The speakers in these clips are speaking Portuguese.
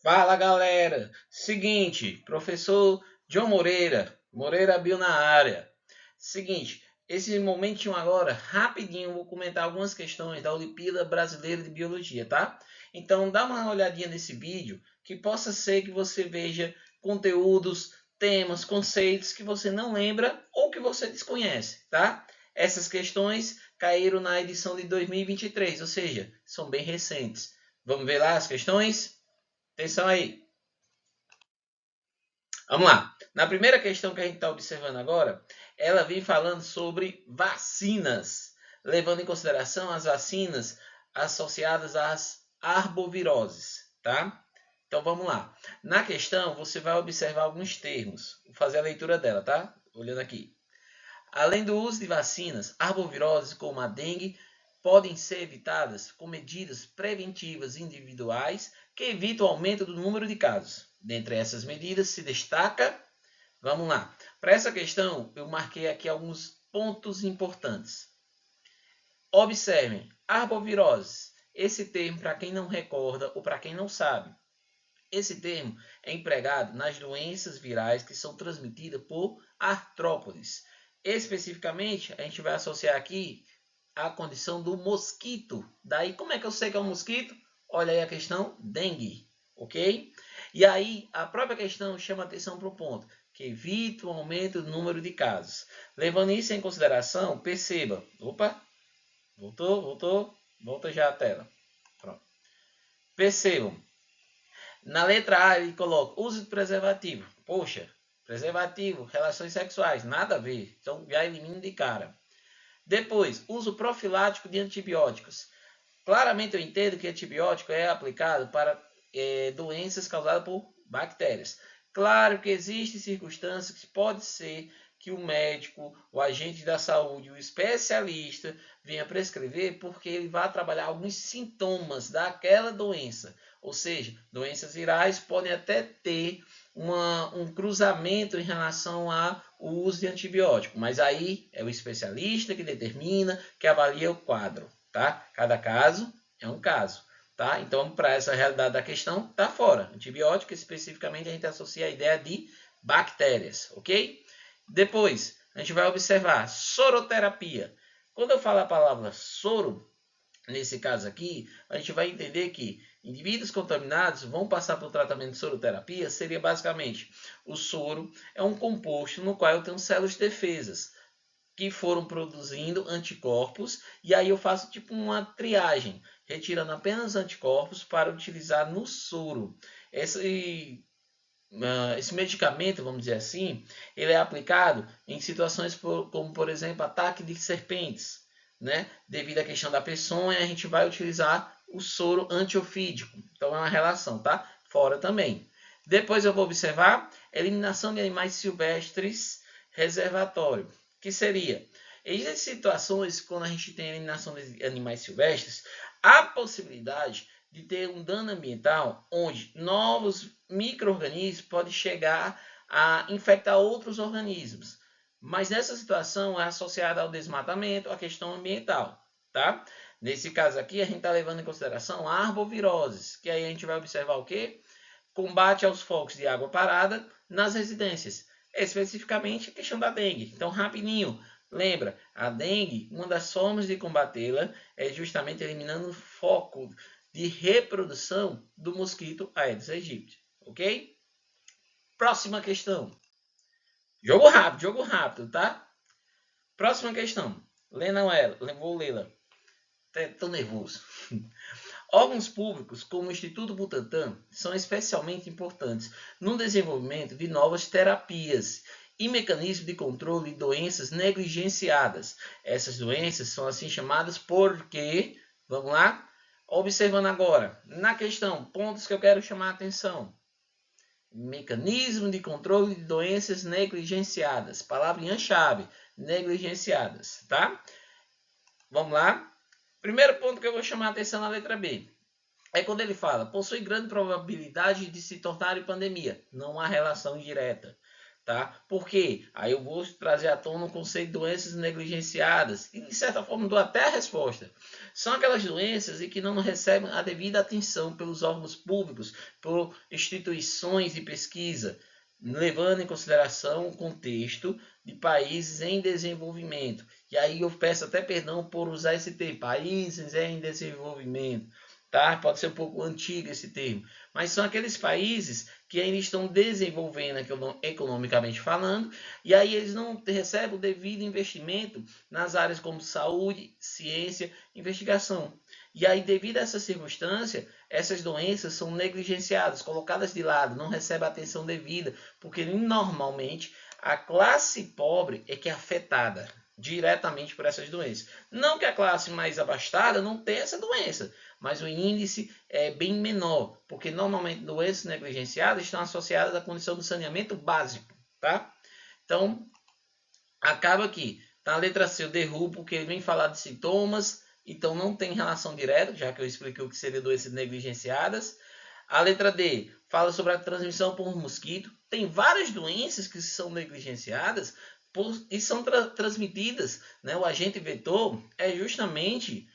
Fala galera, seguinte, professor John Moreira Bio na área. Seguinte, esse momentinho agora, rapidinho, vou comentar algumas questões da Olimpíada Brasileira de Biologia, tá? Então dá uma olhadinha nesse vídeo, que possa ser que você veja conteúdos, temas, conceitos que você não lembra ou que você desconhece, tá? Essas questões caíram na edição de 2023, ou seja, são bem recentes. Vamos ver lá as questões? Atenção aí. Vamos lá. Na primeira questão que a gente está observando agora, ela vem falando sobre vacinas, levando em consideração as vacinas associadas às arboviroses, tá? Então vamos lá. Na questão, você vai observar alguns termos. Vou fazer a leitura dela, tá? Olhando aqui. Além do uso de vacinas, arboviroses como a dengue podem ser evitadas com medidas preventivas individuais que evitam o aumento do número de casos. Dentre essas medidas se destaca, vamos lá, para essa questão eu marquei aqui alguns pontos importantes. Observem, arboviroses, esse termo para quem não recorda ou para quem não sabe, esse termo é empregado nas doenças virais que são transmitidas por artrópodes. Especificamente, a gente vai associar aqui a condição do mosquito. Daí, como é que eu sei que é um mosquito? Olha aí a questão dengue, ok? E aí, a própria questão chama atenção para o ponto que evita o aumento do número de casos. Levando isso em consideração, perceba. Opa, volta já a tela. Pronto. Percebam, na letra A ele coloca uso de preservativo. Poxa, preservativo, relações sexuais, nada a ver. Então já elimina de cara. Depois, uso profilático de antibióticos. Claramente eu entendo que antibiótico é aplicado para doenças causadas por bactérias. Claro que existem circunstâncias que pode ser que o médico, o agente da saúde, o especialista venha prescrever porque ele vai trabalhar alguns sintomas daquela doença. Ou seja, doenças virais podem até ter um cruzamento em relação ao uso de antibiótico, mas aí é o especialista que determina, que avalia o quadro, tá? Cada caso é um caso, tá? Então, para essa realidade da questão, tá fora. Antibiótico, especificamente, a gente associa a ideia de bactérias, ok? Depois, a gente vai observar soroterapia. Quando eu falo a palavra soro, nesse caso aqui, a gente vai entender que indivíduos contaminados vão passar por tratamento de soroterapia, seria basicamente o soro é um composto no qual eu tenho células de defesas que foram produzindo anticorpos e aí eu faço tipo uma triagem, retirando apenas anticorpos para utilizar no soro. Esse medicamento, vamos dizer assim, ele é aplicado em situações como, por exemplo, ataque de serpentes, né? Devido à questão da peçonha, a gente vai utilizar o soro antiofídico. Então é uma relação, tá? Fora também. Depois eu vou observar eliminação de animais silvestres reservatório, que seria existem situações quando a gente tem a eliminação de animais silvestres, há possibilidade de ter um dano ambiental onde novos micro-organismos podem chegar a infectar outros organismos. Mas nessa situação é associada ao desmatamento, à questão ambiental, tá? Nesse caso aqui, a gente está levando em consideração arboviroses, que aí a gente vai observar o quê? Combate aos focos de água parada nas residências, especificamente a questão da dengue. Então, rapidinho, lembra, a dengue, uma das formas de combatê-la é justamente eliminando o foco de reprodução do mosquito Aedes aegypti, ok? Próxima questão. Jogo rápido, tá? Próxima questão. Lena ela, vou lê-la. Tô nervoso. Órgãos públicos, como o Instituto Butantan, são especialmente importantes no desenvolvimento de novas terapias e mecanismos de controle de doenças negligenciadas. Essas doenças são assim chamadas porque, vamos lá, observando agora, na questão, pontos que eu quero chamar a atenção. Mecanismo de controle de doenças negligenciadas. Palavrinha-chave, negligenciadas, tá? Vamos lá. Primeiro ponto que eu vou chamar a atenção na letra B. É quando ele fala, possui grande probabilidade de se tornar pandemia. Não há relação direta. Tá? Por quê? Aí eu vou trazer à tona o conceito de doenças negligenciadas e, de certa forma, dou até a resposta. São aquelas doenças em que não recebem a devida atenção pelos órgãos públicos, por instituições de pesquisa, levando em consideração o contexto de países em desenvolvimento. E aí eu peço até perdão por usar esse termo, países em desenvolvimento. Tá? Pode ser um pouco antigo esse termo, mas são aqueles países que ainda estão desenvolvendo economicamente falando, e aí eles não recebem o devido investimento nas áreas como saúde, ciência, investigação. E aí, devido a essa circunstância, essas doenças são negligenciadas, colocadas de lado, não recebem a atenção devida, porque normalmente a classe pobre é que é afetada diretamente por essas doenças. Não que a classe mais abastada não tenha essa doença, mas o índice é bem menor, porque normalmente doenças negligenciadas estão associadas à condição do saneamento básico, tá? Então, acaba que na letra C eu derrubo porque ele vem falar de sintomas, então não tem relação direta, já que eu expliquei o que seria doenças negligenciadas. A letra D fala sobre a transmissão por mosquito. Tem várias doenças que são negligenciadas e são transmitidas, né? O agente vetor é justamente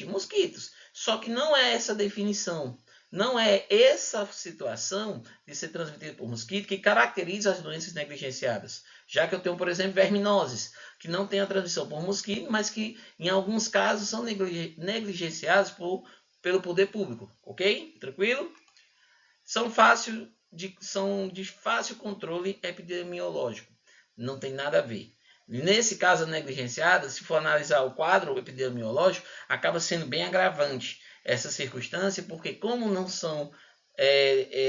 mosquitos. Só que não é essa definição, não é essa situação de ser transmitido por mosquito que caracteriza as doenças negligenciadas. Já que eu tenho, por exemplo, verminoses, que não tem a transmissão por mosquito, mas que em alguns casos são negligenciadas pelo poder público, ok? Tranquilo? São de fácil controle epidemiológico. Não tem nada a ver. Nesse caso, a negligenciada, se for analisar o quadro epidemiológico, acaba sendo bem agravante essa circunstância, porque como não são,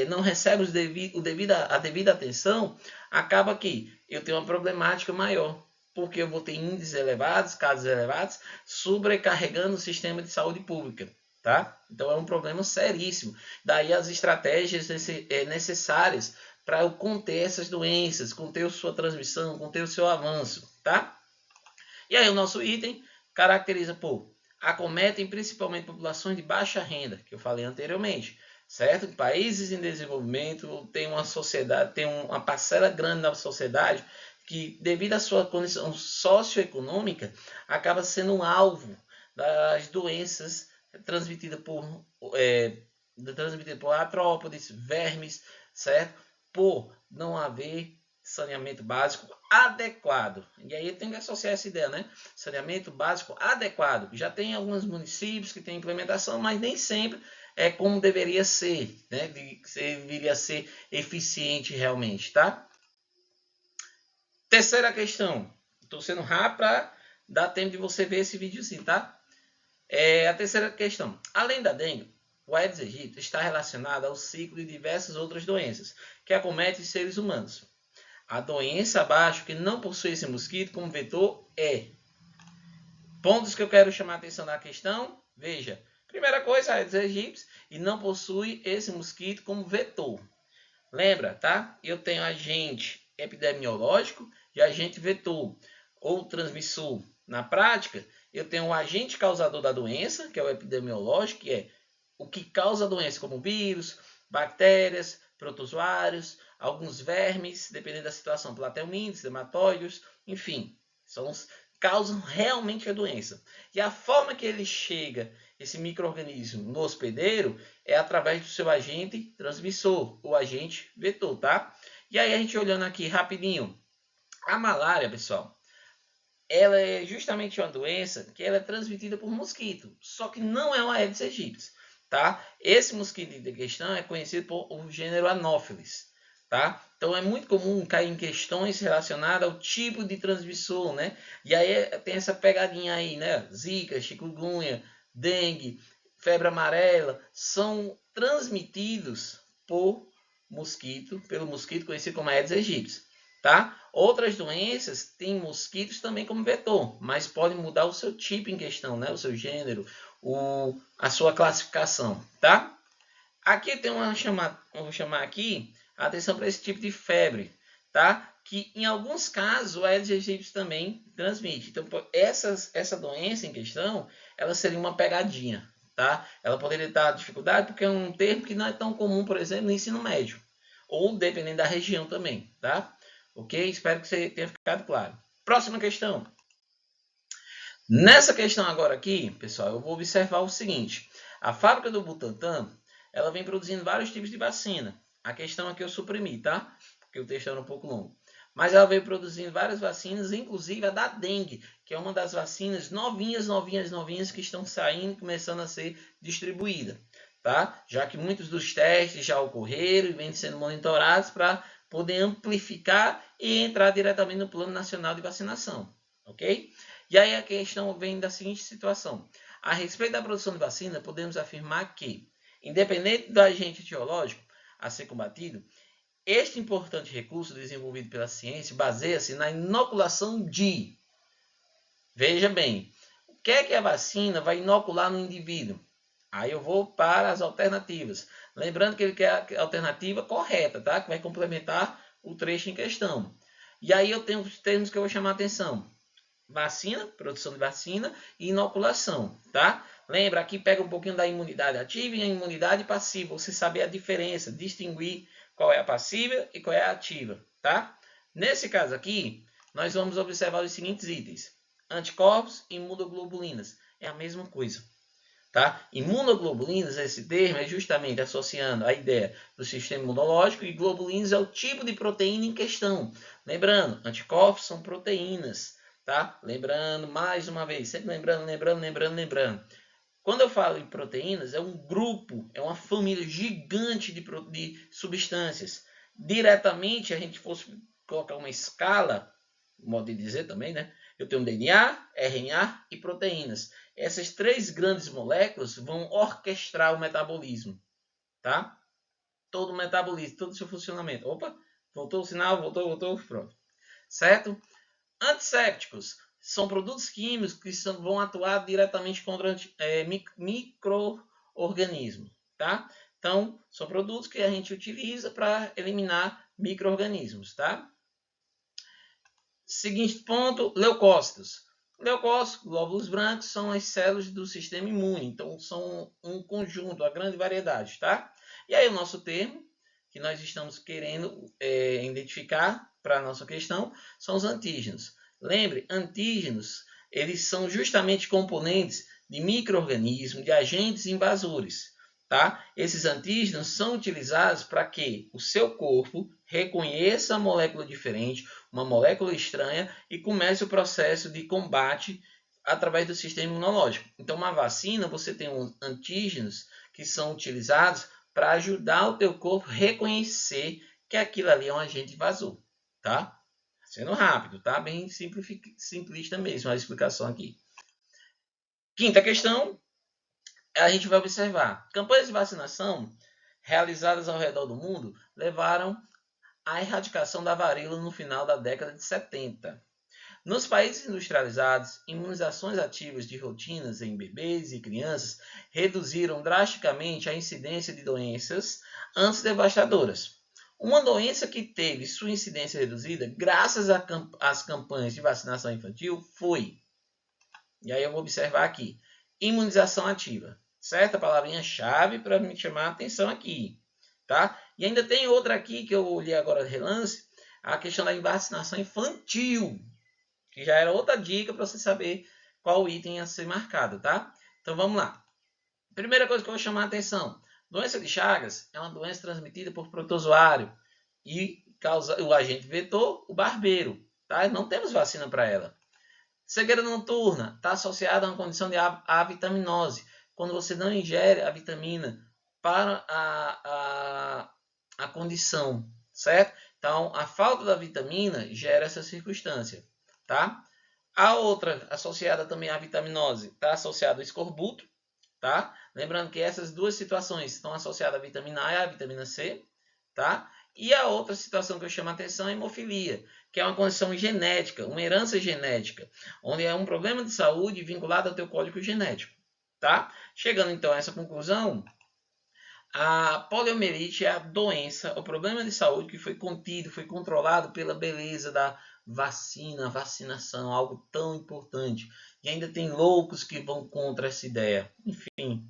não recebem a devida atenção, acaba que eu tenho uma problemática maior, porque eu vou ter índices elevados, casos elevados, sobrecarregando o sistema de saúde pública. Tá? Então é um problema seríssimo. Daí as estratégias necessárias para eu conter essas doenças, conter a sua transmissão, conter o seu avanço, tá? E aí o nosso item caracteriza por acometem principalmente populações de baixa renda, que eu falei anteriormente, certo? Países em desenvolvimento tem uma sociedade, tem uma parcela grande da sociedade que, devido à sua condição socioeconômica, acaba sendo um alvo das doenças transmitidas por artrópodes, vermes, certo? Por não haver saneamento básico adequado. E aí tem que associar essa ideia, né? Saneamento básico adequado. Já tem alguns municípios que têm implementação, mas nem sempre é como deveria ser, né? Deveria ser eficiente realmente, tá? Terceira questão. Estou sendo rápido para dar tempo de você ver esse videozinho, tá? A terceira questão. Além da dengue, o Aedes aegypti está relacionado ao ciclo de diversas outras doenças que acometem os seres humanos. A doença abaixo que não possui esse mosquito como vetor é. Pontos que eu quero chamar a atenção na questão. Veja, primeira coisa, Aedes aegypti e não possui esse mosquito como vetor. Lembra, tá? Eu tenho agente epidemiológico e agente vetor ou transmissor. Na prática, eu tenho um agente causador da doença, que é o epidemiológico, que é o que causa a doença, como vírus, bactérias, protozoários, alguns vermes, dependendo da situação, platelmintes, nematóides, enfim, causam realmente a doença. E a forma que ele chega, esse micro-organismo, no hospedeiro, é através do seu agente transmissor, o agente vetor, tá? E aí a gente olhando aqui rapidinho, a malária, pessoal, ela é justamente uma doença que ela é transmitida por mosquito, só que não é o Aedes aegypti, tá? Esse mosquito de questão é conhecido por o gênero Anopheles, tá? Então é muito comum cair em questões relacionadas ao tipo de transmissor, né? E aí tem essa pegadinha aí, né? Zika, chikungunya, dengue, febre amarela, são transmitidos pelo mosquito conhecido como Aedes aegypti. Tá? Outras doenças têm mosquitos também como vetor, mas podem mudar o seu tipo em questão, né? O seu gênero, a sua classificação. Tá? Aqui tem vou chamar aqui a atenção para esse tipo de febre, tá? Que em alguns casos o Aedes aegypti também transmite. Então, essa doença em questão, ela seria uma pegadinha, tá? Ela poderia dar dificuldade porque é um termo que não é tão comum, por exemplo, no ensino médio. ou dependendo da região também, tá? Ok? Espero que você tenha ficado claro. Próxima questão. Nessa questão agora aqui, pessoal, eu vou observar o seguinte. A fábrica do Butantan, ela vem produzindo vários tipos de vacina. A questão aqui eu suprimi, tá? Porque o texto era um pouco longo. Mas ela veio produzindo várias vacinas, inclusive a da dengue, que é uma das vacinas novinhas que estão saindo, começando a ser distribuída, tá? Já que muitos dos testes já ocorreram e vêm sendo monitorados para poder amplificar e entrar diretamente no Plano Nacional de Vacinação, ok? E aí a questão vem da seguinte situação. A respeito da produção de vacina, podemos afirmar que, independente do agente etiológico a ser combatido, este importante recurso desenvolvido pela ciência baseia-se na inoculação de... Veja bem, o que é que a vacina vai inocular no indivíduo? Aí eu vou para as alternativas. Lembrando que ele quer a alternativa correta, tá? Que vai complementar o trecho em questão. E aí eu tenho os termos que eu vou chamar a atenção. Vacina, produção de vacina e inoculação, tá? Lembra, aqui pega um pouquinho da imunidade ativa e a imunidade passiva. Você saber a diferença, distinguir qual é a passiva e qual é a ativa, tá? Nesse caso aqui, nós vamos observar os seguintes itens. Anticorpos e imunoglobulinas. É a mesma coisa, tá? Imunoglobulinas, esse termo é justamente associando a ideia do sistema imunológico e globulinas é o tipo de proteína em questão. Lembrando, anticorpos são proteínas, tá? Lembrando, mais uma vez, sempre lembrando. Quando eu falo em proteínas, é um grupo, é uma família gigante de substâncias. Diretamente, a gente fosse colocar uma escala, modo de dizer também, né? Eu tenho DNA, RNA e proteínas. Essas três grandes moléculas vão orquestrar o metabolismo, tá? Todo o metabolismo, todo o seu funcionamento. Opa, voltou o sinal, voltou, pronto. Certo? Antissépticos são produtos químicos que vão atuar diretamente contra micro-organismos, tá? Então, são produtos que a gente utiliza para eliminar micro-organismos, tá? Seguinte ponto, leucócitos. Leucócitos, glóbulos brancos, são as células do sistema imune. Então, são um conjunto, uma grande variedade, tá? E aí, o nosso termo, que nós estamos querendo identificar para a nossa questão, são os antígenos. Lembre, antígenos, eles são justamente componentes de micro-organismos, de agentes invasores. Tá? Esses antígenos são utilizados para que o seu corpo reconheça a molécula diferente, uma molécula estranha, e comece o processo de combate através do sistema imunológico. Então, uma vacina, você tem antígenos que são utilizados para ajudar o teu corpo a reconhecer que aquilo ali é um agente invasor. Tá? Sendo rápido, tá? Bem simplista mesmo a explicação aqui. Quinta questão, a gente vai observar. Campanhas de vacinação realizadas ao redor do mundo levaram à erradicação da varíola no final da década de 70. Nos países industrializados, imunizações ativas de rotinas em bebês e crianças reduziram drasticamente a incidência de doenças antes devastadoras. Uma doença que teve sua incidência reduzida graças às campanhas de vacinação infantil foi, e aí eu vou observar aqui, imunização ativa. Certa palavrinha-chave para me chamar a atenção aqui. Tá? E ainda tem outra aqui que eu olhei agora de relance, a questão da vacinação infantil, que já era outra dica para você saber qual item a ser marcado, tá? Então vamos lá. Primeira coisa que eu vou chamar a atenção, doença de Chagas é uma doença transmitida por protozoário e causa o agente vetor, o barbeiro, tá? Não temos vacina para ela. Cegueira noturna está associada a uma condição de avitaminose, quando você não ingere a vitamina para a condição, certo? Então, a falta da vitamina gera essa circunstância, tá? A outra associada também à vitaminose está associada ao escorbuto, tá? Lembrando que essas duas situações estão associadas à vitamina A e à vitamina C, tá? E a outra situação que eu chamo a atenção é a hemofilia, que é uma condição genética, uma herança genética, onde é um problema de saúde vinculado ao teu código genético, tá? Chegando então a essa conclusão, a poliomielite é a doença, o problema de saúde que foi contido, foi controlado pela beleza da vacinação, algo tão importante. E ainda tem loucos que vão contra essa ideia. Enfim.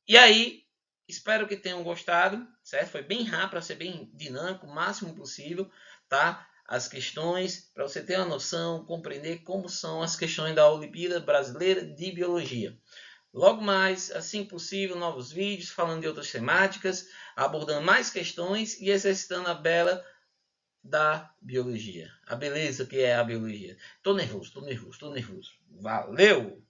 E aí, Espero que tenham gostado, certo? Foi bem rápido, para ser bem dinâmico, o máximo possível, tá? As questões, para você ter uma noção, compreender como são as questões da Olimpíada Brasileira de Biologia. Logo mais, assim que possível, novos vídeos falando de outras temáticas, abordando mais questões e exercitando a bela da biologia. A beleza que é a biologia. Tô nervoso. Valeu!